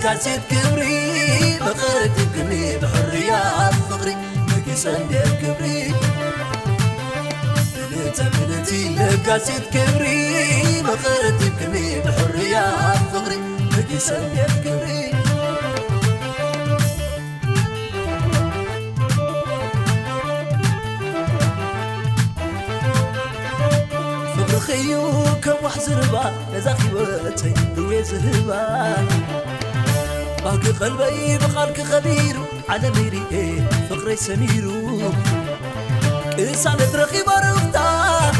كاسيت كبري بقرة تبكني بحرية فقري مكيسان دير كبري بلتي لكاسيت كبري بقرة تبكني بحرية فقري مكيسان دير كبري فقر خيو كم وحزربا نزاخي واتي دوي زهبا باقي قلبي بقالك خبيرو على ميري ايه فقري سميرو إنسان ترخي بارفتا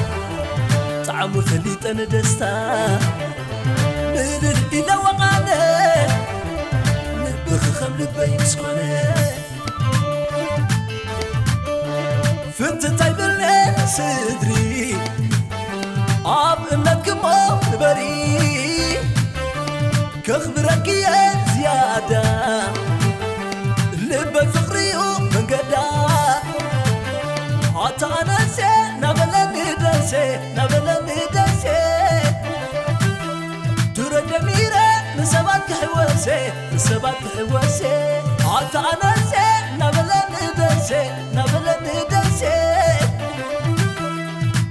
تعمل ثليت أنا دستا بدل إلا وقانا نبخ خمل بي مسكونة فانت تايب الليل صدري عاب امنك ما بري كخبرك يا زيادة لبك فقري ومن قدا عطا نسي نبلني دنسي ترى جميلة من سبات حواسي عطا نسي نبلني دنسي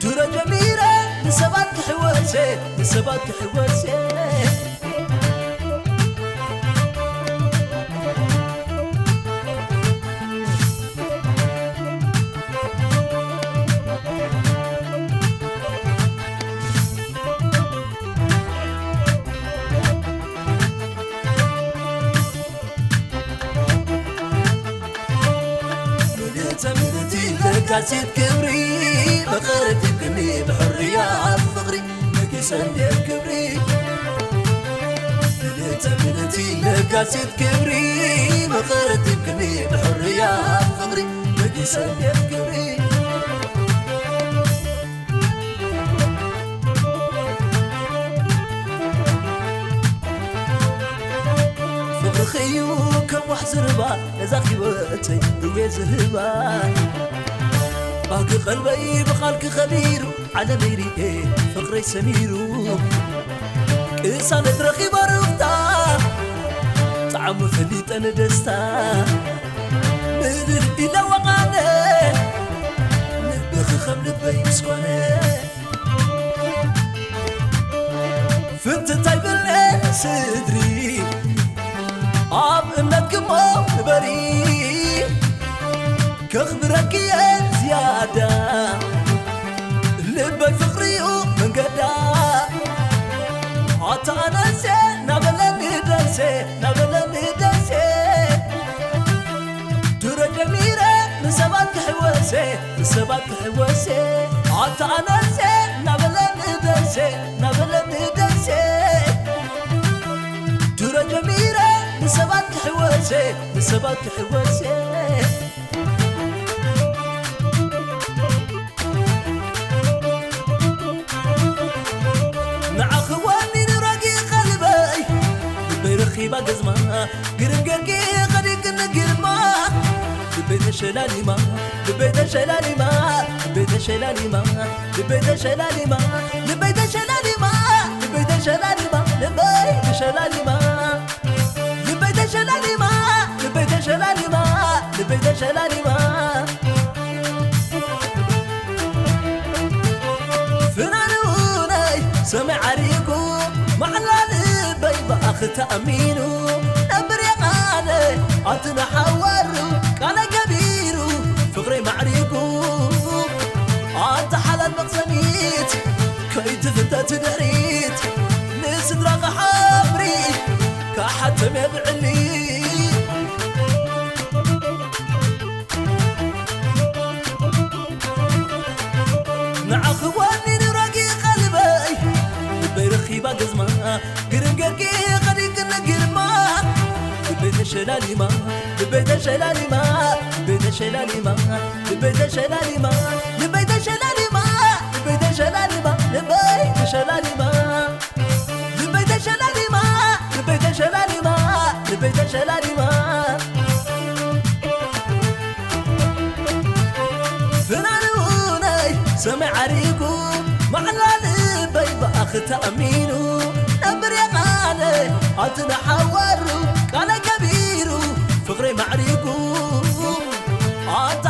ترى جميلة من سبات حواسي كاسيت كبري بقرة تبكني بحرية فقري مكيسان دير كبري بلتي لكاسيت كبري بقرة تبكني بحرية فقري مكيسان دير كبري فقر خيو كم وحزربا نزاخي واتي دوي زهبا باقي قلبي بقالك خبيرو على ميري ايه فقري سميرو إنسان ترخي بارفتا تعمل ثليت أنا دستا بدل إلا وقانا نبخ خمل بي مسكونة فانت تايب الليل صدري عاب امنك ما بري كخبرك يا زيادة لبك فقري ومن قدا عطا نسي نبلني دنسي ترى جميلة من سبات حواسي عطا نسي نبلني دنسي ترى جميلة من سبات حواسي خيبا قزما قرم قرقي غريق النقرما ببيت الشلاليما لبيت الشلاليما فنانوني سمع عريكو معلالي بيبا أخ تأمينو نبري غالي عطنا حوارو قال كبيرو فقري معريكو عطا حلال مقسميت كي تفتا تدريت نسدرق حبري كحتم يبعلي كتيبة قزمة قرم قرقي خليك النقرمة لبيت الشلاليمة لبيت الشلاليمة لبيت الشلاليمة لبيت الشلاليمة لبيت الشلاليمة لبيت الشلاليمة لبيت الشلاليمة لبيت الشلاليمة لبيت الشلاليمة لبيت الشلاليمة فنانوني سمع عريكو معنا البيضة أخت أمينو نبري غالي عطنا حوارو قال كبيرو فقري معريكو عطا